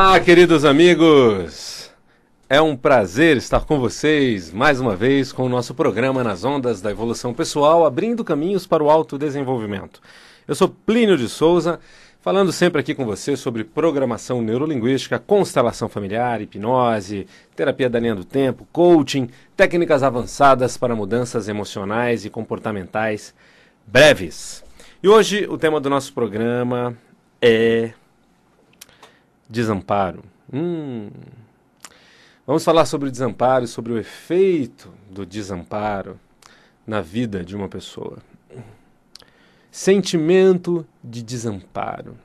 Olá, queridos amigos! É um prazer estar com vocês mais uma vez com o nosso programa Nas Ondas da Evolução Pessoal, abrindo caminhos para o autodesenvolvimento. Eu sou Plínio de Souza, falando sempre aqui com você sobre programação neurolinguística, constelação familiar, hipnose, terapia da linha do tempo, coaching, técnicas avançadas para mudanças emocionais e comportamentais breves. E hoje o tema do nosso programa é desamparo. Vamos falar sobre o desamparo e sobre o efeito do desamparo na vida de uma pessoa. Sentimento de desamparo.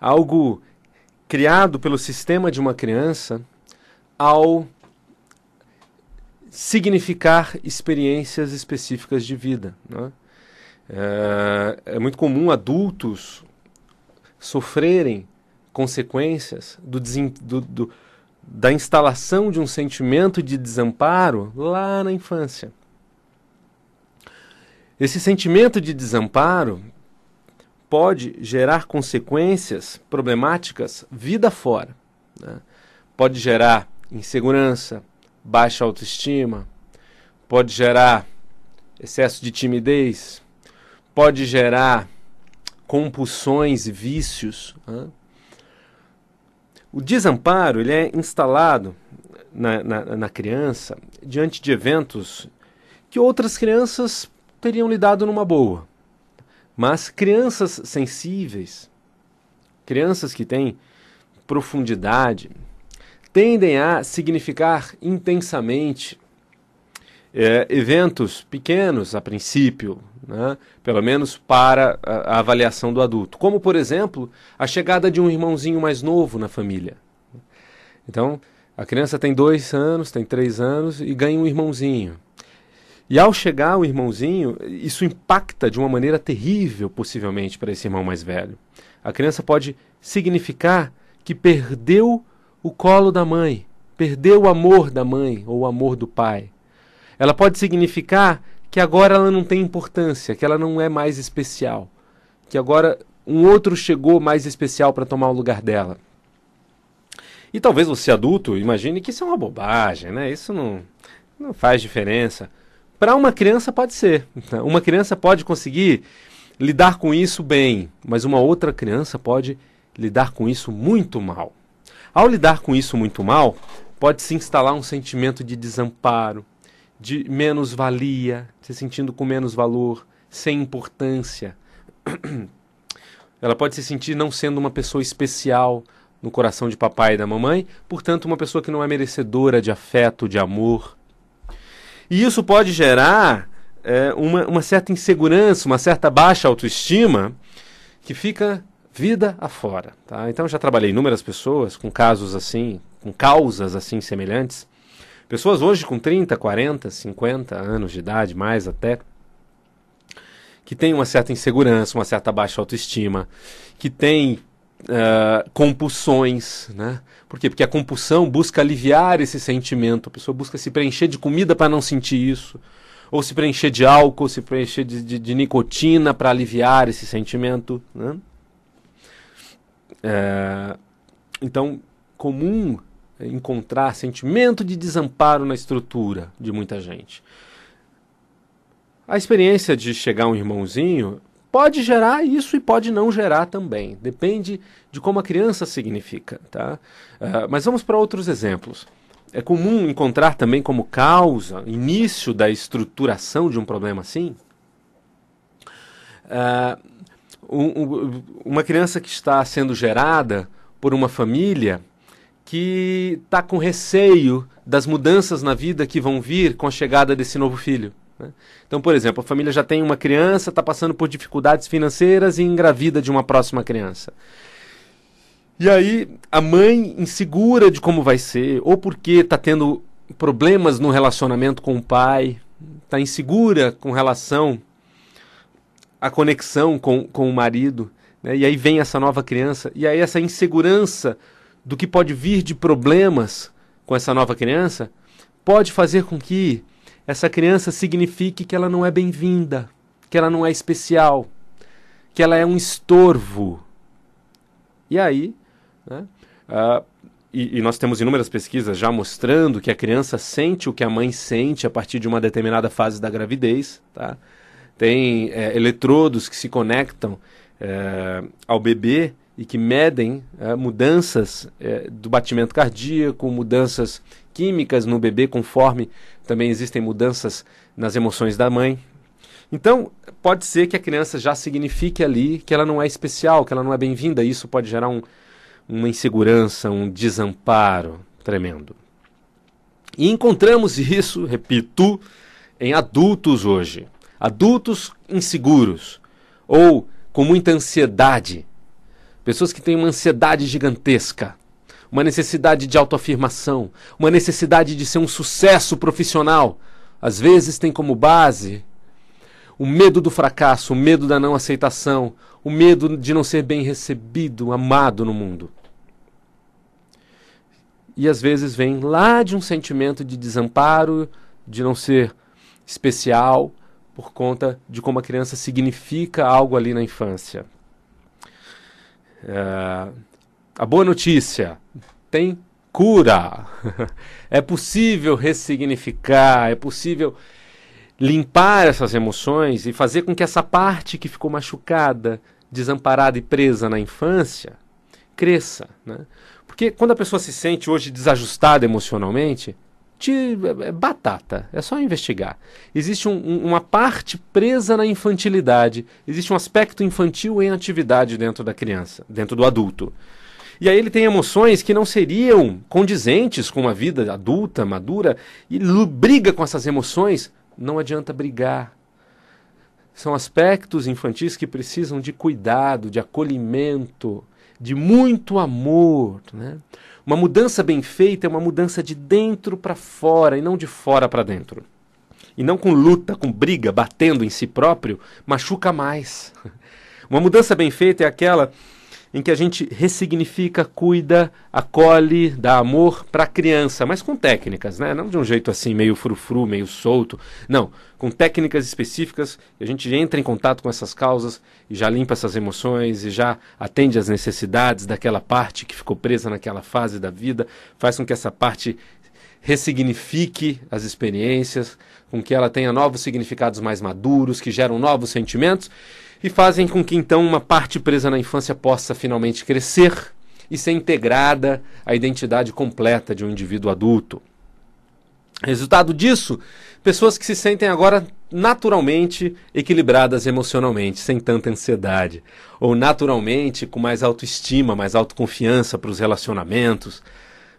Algo criado pelo sistema de uma criança ao significar experiências específicas de vida, né? É muito comum adultos sofrerem consequências da instalação de um sentimento de desamparo lá na infância. Esse sentimento de desamparo pode gerar consequências problemáticas vida fora, né? Pode gerar insegurança, baixa autoestima, pode gerar excesso de timidez, pode gerar compulsões e vícios, né? O desamparo ele é instalado na criança diante de eventos que outras crianças teriam lidado numa boa. Mas crianças sensíveis, crianças que têm profundidade, tendem a significar intensamente eventos pequenos a princípio, né? Pelo menos para a avaliação do adulto. Como, por exemplo, a chegada de um irmãozinho mais novo na família. Então, a criança tem 2 anos, tem 3 anos e ganha um irmãozinho. E ao chegar o irmãozinho, isso impacta de uma maneira terrível, possivelmente, para esse irmão mais velho. A criança pode significar que perdeu o colo da mãe, perdeu o amor da mãe ou o amor do pai. Ela pode significar que agora ela não tem importância, que ela não é mais especial, que agora um outro chegou mais especial para tomar o lugar dela. E talvez você adulto imagine que isso é uma bobagem, né? Isso não faz diferença. Para uma criança pode ser. Uma criança pode conseguir lidar com isso bem, mas uma outra criança pode lidar com isso muito mal. Ao lidar com isso muito mal, pode se instalar um sentimento de desamparo, de menos-valia, se sentindo com menos valor, sem importância. Ela pode se sentir não sendo uma pessoa especial no coração de papai e da mamãe, portanto uma pessoa que não é merecedora de afeto, de amor. E isso pode gerar uma certa insegurança, uma certa baixa autoestima, que fica vida afora. Tá? Então já trabalhei inúmeras pessoas com casos assim, com causas assim semelhantes. Pessoas hoje com 30, 40, 50 anos de idade, mais até, que têm uma certa insegurança, uma certa baixa autoestima, que têm compulsões, né? Por quê? Porque a compulsão busca aliviar esse sentimento, a pessoa busca se preencher de comida para não sentir isso, ou se preencher de álcool, se preencher de nicotina para aliviar esse sentimento, né? Então, comum encontrar sentimento de desamparo na estrutura de muita gente. A experiência de chegar um irmãozinho pode gerar isso e pode não gerar também. Depende de como a criança significa, tá? Mas vamos para outros exemplos. É comum encontrar também como causa, início da estruturação de um problema assim, uma criança que está sendo gerada por uma família que está com receio das mudanças na vida que vão vir com a chegada desse novo filho, né? Então, por exemplo, a família já tem uma criança, está passando por dificuldades financeiras e engravida de uma próxima criança. E aí a mãe insegura de como vai ser, ou porque está tendo problemas no relacionamento com o pai, está insegura com relação à conexão com o marido, né? E aí vem essa nova criança, e aí essa insegurança do que pode vir de problemas com essa nova criança pode fazer com que essa criança signifique que ela não é bem-vinda, que ela não é especial, que ela é um estorvo. E aí né? E nós temos inúmeras pesquisas já mostrando que a criança sente o que a mãe sente a partir de uma determinada fase da gravidez, tá? Tem eletrodos que se conectam ao bebê e que medem mudanças do batimento cardíaco, mudanças químicas no bebê, conforme também existem mudanças nas emoções da mãe. Então, pode ser que a criança já signifique ali que ela não é especial, que ela não é bem-vinda. Isso pode gerar uma insegurança, um desamparo tremendo. E encontramos isso, repito, em adultos hoje. Adultos inseguros ou com muita ansiedade. Pessoas que têm uma ansiedade gigantesca, uma necessidade de autoafirmação, uma necessidade de ser um sucesso profissional. Às vezes tem como base o medo do fracasso, o medo da não aceitação, o medo de não ser bem recebido, amado no mundo. E às vezes vem lá de um sentimento de desamparo, de não ser especial, por conta de como a criança significa algo ali na infância. A boa notícia, tem cura. É possível ressignificar, é possível limpar essas emoções e fazer com que essa parte que ficou machucada, desamparada e presa na infância, cresça, né? Porque quando a pessoa se sente hoje desajustada emocionalmente, é batata, é só investigar. Existe uma parte presa na infantilidade, existe um aspecto infantil em atividade dentro da criança, dentro do adulto. E aí ele tem emoções que não seriam condizentes com uma vida adulta, madura, e briga com essas emoções. Não adianta brigar. São aspectos infantis que precisam de cuidado, de acolhimento, de muito amor, né? Uma mudança bem feita é uma mudança de dentro para fora e não de fora para dentro. E não com luta, com briga, batendo em si próprio, machuca mais. Uma mudança bem feita é aquela em que a gente ressignifica, cuida, acolhe, dá amor para a criança, mas com técnicas, né? Não de um jeito assim meio frufru, meio solto. Não, com técnicas específicas, a gente entra em contato com essas causas e já limpa essas emoções e já atende às necessidades daquela parte que ficou presa naquela fase da vida, faz com que essa parte ressignifique as experiências, com que ela tenha novos significados mais maduros, que geram novos sentimentos, e fazem com que, então, uma parte presa na infância possa finalmente crescer e ser integrada à identidade completa de um indivíduo adulto. Resultado disso, pessoas que se sentem agora naturalmente equilibradas emocionalmente, sem tanta ansiedade, ou naturalmente com mais autoestima, mais autoconfiança para os relacionamentos,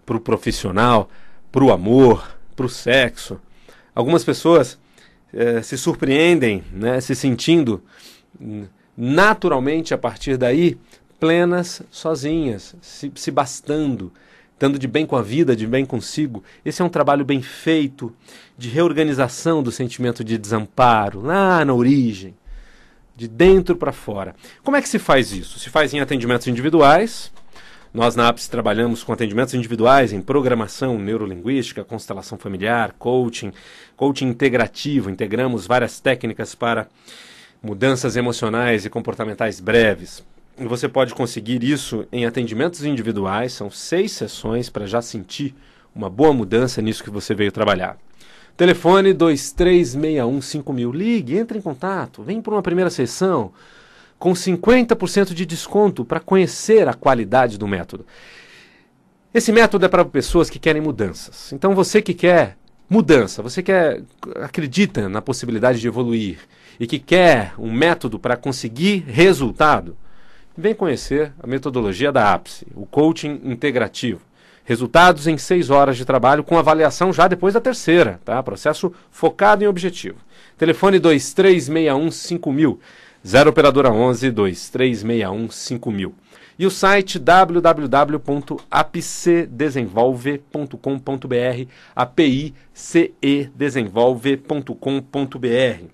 para o profissional, para o amor, para o sexo. Algumas pessoas se surpreendem, né, se sentindo naturalmente a partir daí plenas, sozinhas, se bastando, estando de bem com a vida, de bem consigo. Esse é um trabalho bem feito de reorganização do sentimento de desamparo lá na origem, de dentro para fora. Como é que se faz isso? Se faz em atendimentos individuais. Nós na APS trabalhamos com atendimentos individuais em programação neurolinguística, constelação familiar, coaching integrativo. Integramos várias técnicas para mudanças emocionais e comportamentais breves. E você pode conseguir isso em atendimentos individuais. São 6 sessões para já sentir uma boa mudança nisso que você veio trabalhar. Telefone 23615000. Ligue, entre em contato, vem para uma primeira sessão com 50% de desconto para conhecer a qualidade do método. Esse método é para pessoas que querem mudanças. Então você que quer mudança, você que acredita na possibilidade de evoluir e que quer um método para conseguir resultado, vem conhecer a metodologia da APSE, o coaching integrativo. Resultados em 6 horas de trabalho com avaliação já depois da 3ª, tá? Processo focado em objetivo. Telefone 23615000, 0 operadora 11 23615000. E o site www.apcedesenvolve.com.br, apicedesenvolve.com.br.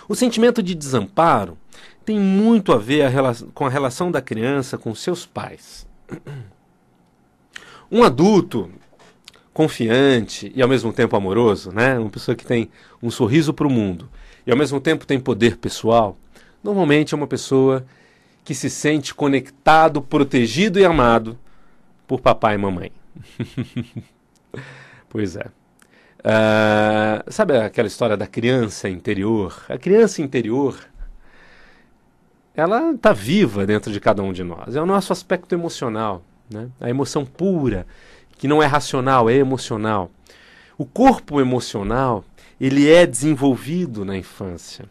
O sentimento de desamparo tem muito a ver com a relação da criança com seus pais. Um adulto confiante e ao mesmo tempo amoroso, né? Uma pessoa que tem um sorriso para o mundo e ao mesmo tempo tem poder pessoal, normalmente é uma pessoa que se sente conectado, protegido e amado por papai e mamãe. Pois é. Sabe aquela história da criança interior? A criança interior, ela está viva dentro de cada um de nós. É o nosso aspecto emocional, né? A emoção pura, que não é racional, é emocional. O corpo emocional, ele é desenvolvido na infância.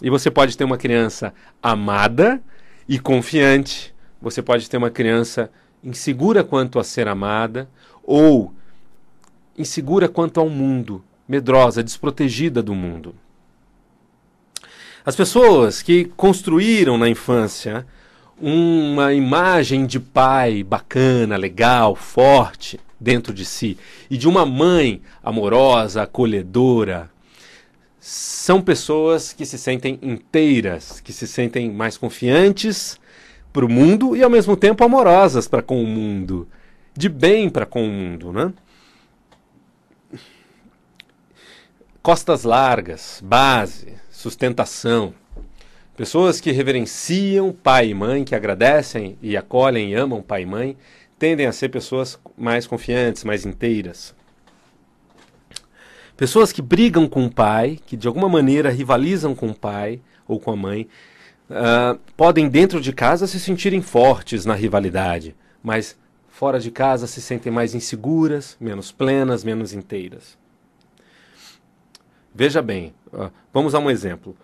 E você pode ter uma criança amada e confiante. Você pode ter uma criança insegura quanto a ser amada ou insegura quanto ao mundo, medrosa, desprotegida do mundo. As pessoas que construíram na infância uma imagem de pai bacana, legal, forte dentro de si e de uma mãe amorosa, acolhedora, são pessoas que se sentem inteiras, que se sentem mais confiantes para o mundo e ao mesmo tempo amorosas para com o mundo, de bem para com o mundo, né? Costas largas, base, sustentação. Pessoas que reverenciam pai e mãe, que agradecem e acolhem e amam pai e mãe, tendem a ser pessoas mais confiantes, mais inteiras. Pessoas que brigam com o pai, que de alguma maneira rivalizam com o pai ou com a mãe, podem dentro de casa se sentirem fortes na rivalidade, mas fora de casa se sentem mais inseguras, menos plenas, menos inteiras. Veja bem, vamos a um exemplo.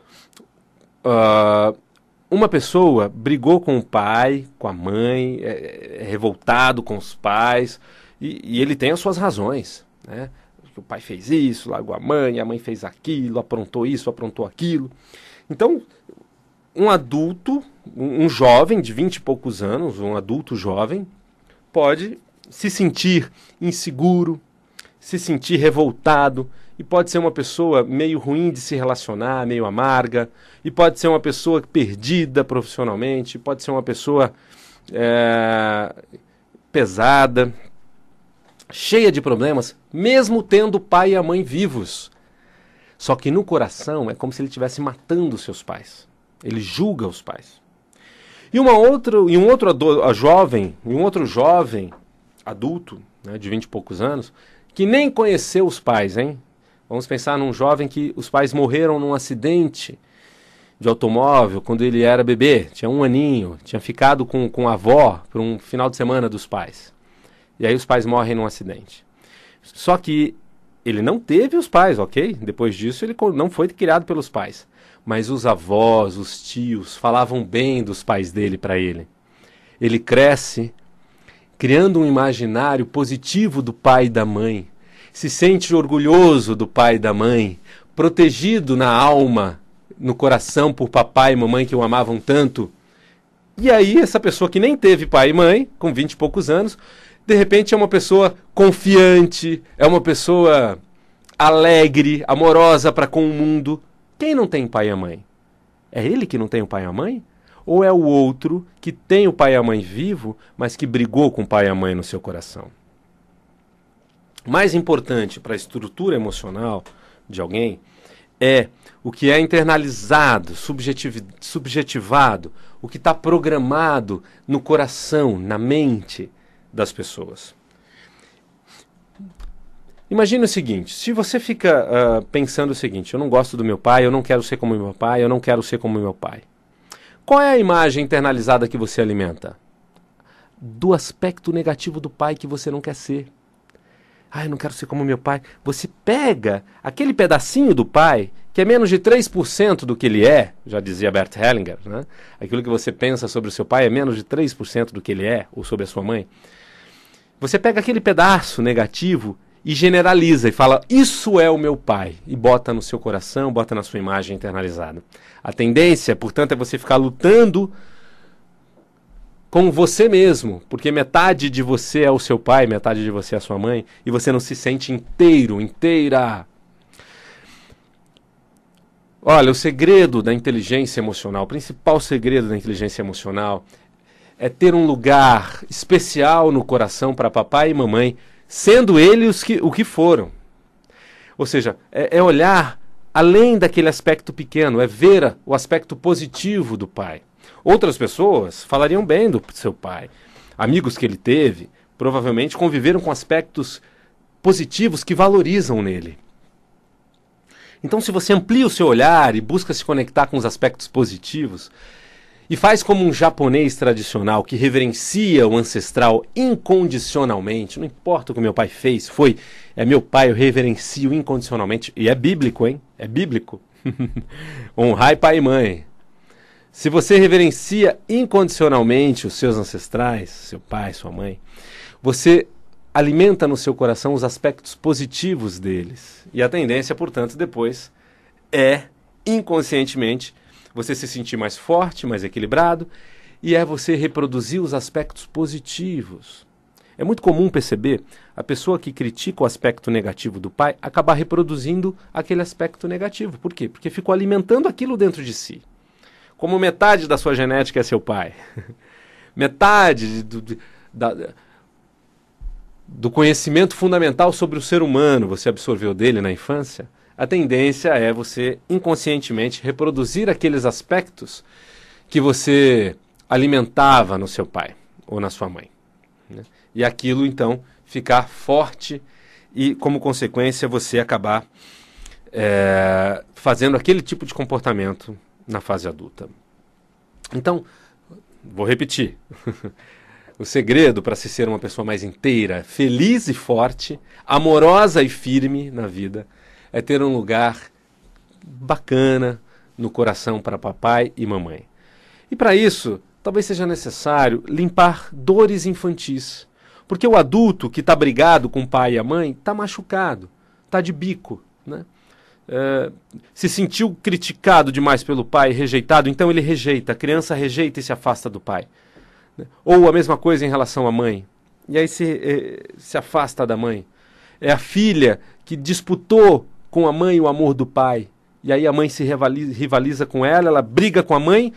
Uma pessoa brigou com o pai, com a mãe, é revoltado com os pais, e ele tem as suas razões, né? O pai fez isso, largou a mãe fez aquilo, aprontou isso, aprontou aquilo. Então, um adulto, um jovem de 20 e poucos anos, um adulto jovem, pode se sentir inseguro, se sentir revoltado, e pode ser uma pessoa meio ruim de se relacionar, meio amarga, e pode ser uma pessoa perdida profissionalmente, pode ser uma pessoa pesada, cheia de problemas, mesmo tendo o pai e a mãe vivos. Só que no coração é como se ele estivesse matando seus pais. Ele julga os pais. E um outro jovem adulto, né, de 20 e poucos anos, que nem conheceu os pais, hein? Vamos pensar num jovem que os pais morreram num acidente de automóvel quando ele era bebê, tinha 1 aninho, tinha ficado com a avó por um final de semana dos pais. E aí os pais morrem num acidente. Só que ele não teve os pais, ok? Depois disso ele não foi criado pelos pais. Mas os avós, os tios, falavam bem dos pais dele para ele. Ele cresce criando um imaginário positivo do pai e da mãe. Se sente orgulhoso do pai e da mãe, protegido na alma, no coração por papai e mamãe que o amavam tanto. E aí essa pessoa que nem teve pai e mãe, com 20 e poucos anos, de repente é uma pessoa confiante, é uma pessoa alegre, amorosa para com o mundo. Quem não tem pai e a mãe? É ele que não tem o pai e a mãe? Ou é o outro que tem o pai e a mãe vivo, mas que brigou com o pai e a mãe no seu coração? Mais importante para a estrutura emocional de alguém é o que é internalizado, subjetivado, o que está programado no coração, na mente das pessoas. Imagine o seguinte, se você fica pensando o seguinte, eu não gosto do meu pai, eu não quero ser como meu pai, eu não quero ser como meu pai. Qual é a imagem internalizada que você alimenta? Do aspecto negativo do pai que você não quer ser. Eu não quero ser como meu pai. Você pega aquele pedacinho do pai, que é menos de 3% do que ele é, já dizia Bert Hellinger, né? Aquilo que você pensa sobre o seu pai é menos de 3% do que ele é, ou sobre a sua mãe. Você pega aquele pedaço negativo e generaliza e fala, isso é o meu pai, e bota no seu coração, bota na sua imagem internalizada. A tendência, portanto, é você ficar lutando com você mesmo, porque metade de você é o seu pai, metade de você é a sua mãe, e você não se sente inteiro, inteira. Olha, o segredo da inteligência emocional, o principal segredo da inteligência emocional é ter um lugar especial no coração para papai e mamãe, sendo eles o que foram. Ou seja, é olhar além daquele aspecto pequeno, é ver o aspecto positivo do pai. Outras pessoas falariam bem do seu pai. Amigos que ele teve, provavelmente conviveram com aspectos positivos que valorizam nele. Então, se você amplia o seu olhar e busca se conectar com os aspectos positivos, e faz como um japonês tradicional que reverencia o ancestral incondicionalmente, não importa o que meu pai fez, é meu pai, eu reverencio incondicionalmente, e é bíblico, hein? É bíblico. Honrai pai e mãe. Se você reverencia incondicionalmente os seus ancestrais, seu pai, sua mãe, você alimenta no seu coração os aspectos positivos deles. E a tendência, portanto, depois é, inconscientemente, você se sentir mais forte, mais equilibrado, e é você reproduzir os aspectos positivos. É muito comum perceber a pessoa que critica o aspecto negativo do pai acabar reproduzindo aquele aspecto negativo. Por quê? Porque ficou alimentando aquilo dentro de si. Como metade da sua genética é seu pai. Metade do conhecimento fundamental sobre o ser humano você absorveu dele na infância. A tendência é você inconscientemente reproduzir aqueles aspectos que você alimentava no seu pai ou na sua mãe, né? E aquilo então ficar forte e, como consequência, você acabar fazendo aquele tipo de comportamento na fase adulta. Então, vou repetir. O segredo para se ser uma pessoa mais inteira, feliz e forte, amorosa e firme na vida, é ter um lugar bacana no coração para papai e mamãe. E para isso, talvez seja necessário limpar dores infantis. Porque o adulto que está brigado com o pai e a mãe está machucado, está de bico, né? Se sentiu criticado demais pelo pai, rejeitado, então ele rejeita. A criança rejeita e se afasta do pai. Ou a mesma coisa em relação à mãe. E aí se afasta da mãe. É a filha que disputou com a mãe o amor do pai. E aí a mãe se rivaliza com ela briga com a mãe,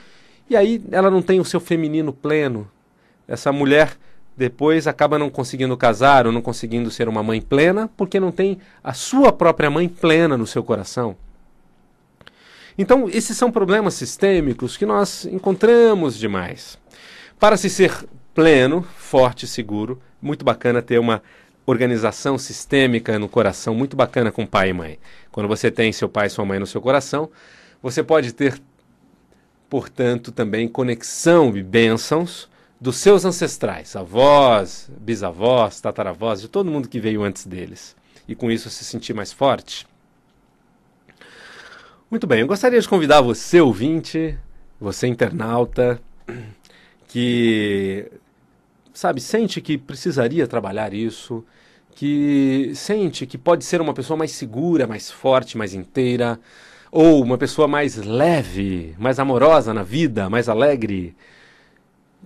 e aí ela não tem o seu feminino pleno. Essa mulher depois acaba não conseguindo casar ou não conseguindo ser uma mãe plena, porque não tem a sua própria mãe plena no seu coração. Então, esses são problemas sistêmicos que nós encontramos demais. Para se ser pleno, forte e seguro, muito bacana ter uma organização sistêmica no coração, muito bacana com pai e mãe. Quando você tem seu pai e sua mãe no seu coração, você pode ter, portanto, também conexão e bênçãos dos seus ancestrais, avós, bisavós, tataravós, de todo mundo que veio antes deles. E com isso se sentir mais forte. Muito bem, eu gostaria de convidar você, ouvinte, você internauta, que sente que precisaria trabalhar isso, que sente que pode ser uma pessoa mais segura, mais forte, mais inteira, ou uma pessoa mais leve, mais amorosa na vida, mais alegre.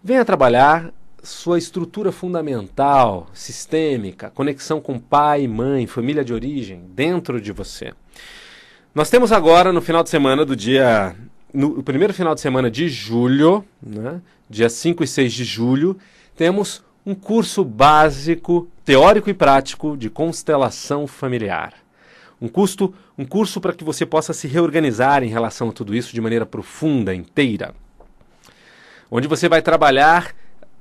Venha trabalhar sua estrutura fundamental, sistêmica, conexão com pai, mãe, família de origem, dentro de você. Nós temos agora, no final de semana no primeiro final de semana de julho, né, dia 5 e 6 de julho, temos um curso básico, teórico e prático de constelação familiar. Um curso para que você possa se reorganizar em relação a tudo isso de maneira profunda, inteira. Onde você vai trabalhar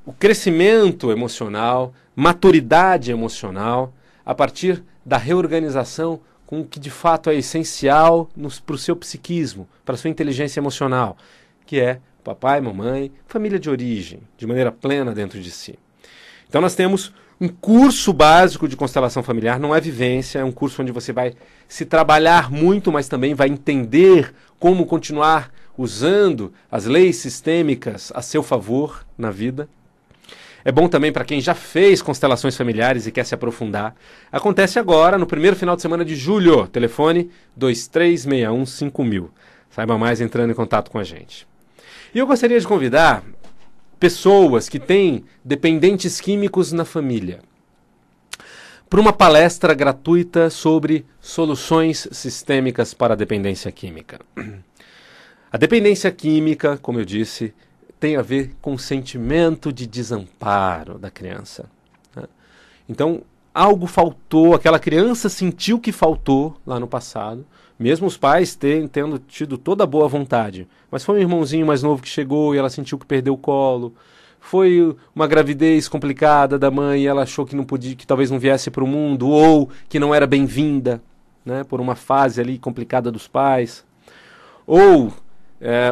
o crescimento emocional, maturidade emocional, a partir da reorganização com o que de fato é essencial para o seu psiquismo, para a sua inteligência emocional, que é papai, mamãe, família de origem, de maneira plena dentro de si. Então nós temos um curso básico de constelação familiar, não é vivência, é um curso onde você vai se trabalhar muito, mas também vai entender como continuar usando as leis sistêmicas a seu favor na vida. É bom também para quem já fez constelações familiares e quer se aprofundar. Acontece agora, no primeiro final de semana de julho. Telefone 23615000. Saiba mais entrando em contato com a gente. E eu gostaria de convidar pessoas que têm dependentes químicos na família para uma palestra gratuita sobre soluções sistêmicas para a dependência química. A dependência química, como eu disse, tem a ver com o sentimento de desamparo da criança, né? Então, algo faltou, aquela criança sentiu que faltou lá no passado, mesmo os pais tendo tido toda a boa vontade. Mas foi um irmãozinho mais novo que chegou e ela sentiu que perdeu o colo. Foi uma gravidez complicada da mãe e ela achou que não podia, que talvez não viesse para o mundo, ou que não era bem-vinda, né, por uma fase ali complicada dos pais. Ou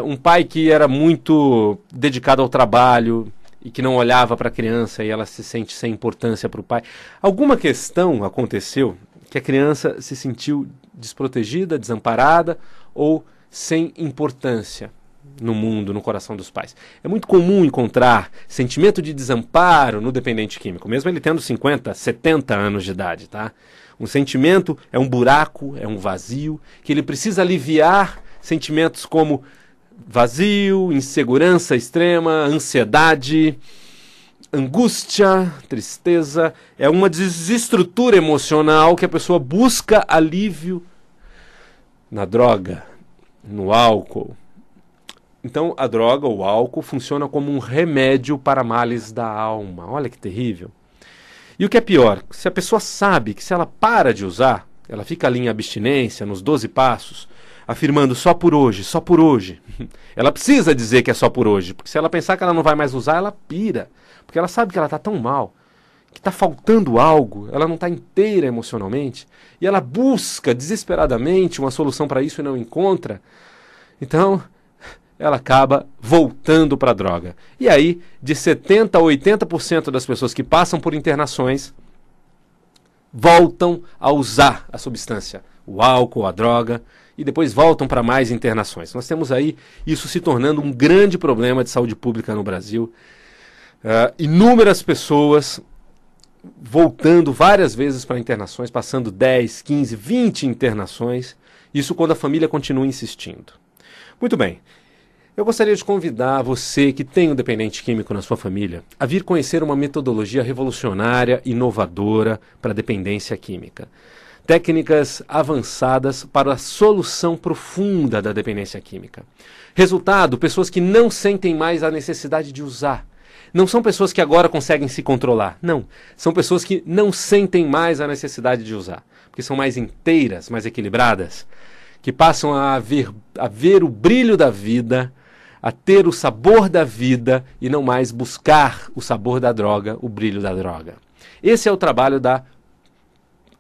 um pai que era muito dedicado ao trabalho e que não olhava para a criança e ela se sente sem importância para o pai. Alguma questão aconteceu que a criança se sentiu desprotegida, desamparada ou sem importância no mundo, no coração dos pais. É muito comum encontrar sentimento de desamparo no dependente químico, mesmo ele tendo 50, 70 anos de idade, tá? Um sentimento é um buraco, é um vazio, que ele precisa aliviar. Sentimentos como vazio, insegurança extrema, ansiedade, angústia, tristeza. É uma desestrutura emocional que a pessoa busca alívio na droga, no álcool. Então, a droga, o álcool, funciona como um remédio para males da alma. Olha que terrível. E o que é pior, se a pessoa sabe que se ela para de usar, ela fica ali em abstinência, nos 12 passos, afirmando só por hoje, só por hoje. Ela precisa dizer que é só por hoje, porque se ela pensar que ela não vai mais usar, ela pira. Porque ela sabe que ela está tão mal, que está faltando algo, ela não está inteira emocionalmente, e ela busca desesperadamente uma solução para isso e não encontra. Então, ela acaba voltando para a droga. E aí, de 70% a 80% das pessoas que passam por internações voltam a usar a substância, o álcool, a droga, e depois voltam para mais internações. Nós temos aí isso se tornando um grande problema de saúde pública no Brasil. Inúmeras pessoas voltando várias vezes para internações, passando 10, 15, 20 internações. Isso quando a família continua insistindo. Muito bem. Eu gostaria de convidar você que tem um dependente químico na sua família a vir conhecer uma metodologia revolucionária, inovadora para a dependência química. Técnicas avançadas para a solução profunda da dependência química. Resultado, pessoas que não sentem mais a necessidade de usar. Não são pessoas que agora conseguem se controlar. Não. São pessoas que não sentem mais a necessidade de usar. Porque são mais inteiras, mais equilibradas. Que passam a ver o brilho da vida, a ter o sabor da vida e não mais buscar o sabor da droga, o brilho da droga. Esse é o trabalho da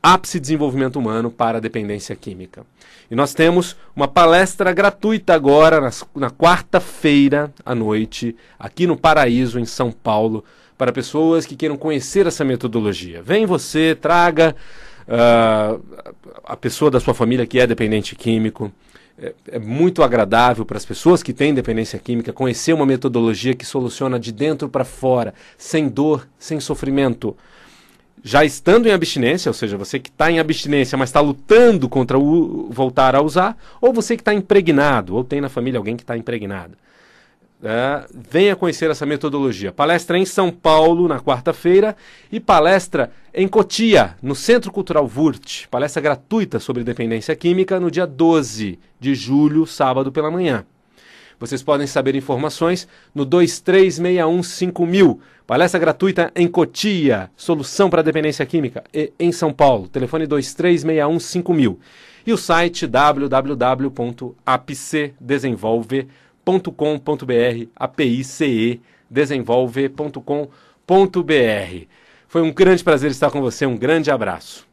Ápice Desenvolvimento Humano para a Dependência Química. E nós temos uma palestra gratuita agora, na quarta-feira à noite, aqui no Paraíso, em São Paulo, para pessoas que queiram conhecer essa metodologia. Vem você, traga a pessoa da sua família que é dependente químico. É muito agradável para as pessoas que têm dependência química conhecer uma metodologia que soluciona de dentro para fora, sem dor, sem sofrimento. Já estando em abstinência, ou seja, você que está em abstinência, mas está lutando contra voltar a usar, ou você que está impregnado, ou tem na família alguém que está impregnado. Venha conhecer essa metodologia. Palestra em São Paulo, na quarta-feira, e palestra em Cotia, no Centro Cultural Wurt. Palestra gratuita sobre dependência química no dia 12 de julho, sábado pela manhã. Vocês podem saber informações no 23615000. Palestra gratuita em Cotia, solução para a dependência química, e em São Paulo, telefone 23615000. E o site www.apicedesenvolve.com.br, apicedesenvolve.com.br. Foi um grande prazer estar com você, um grande abraço.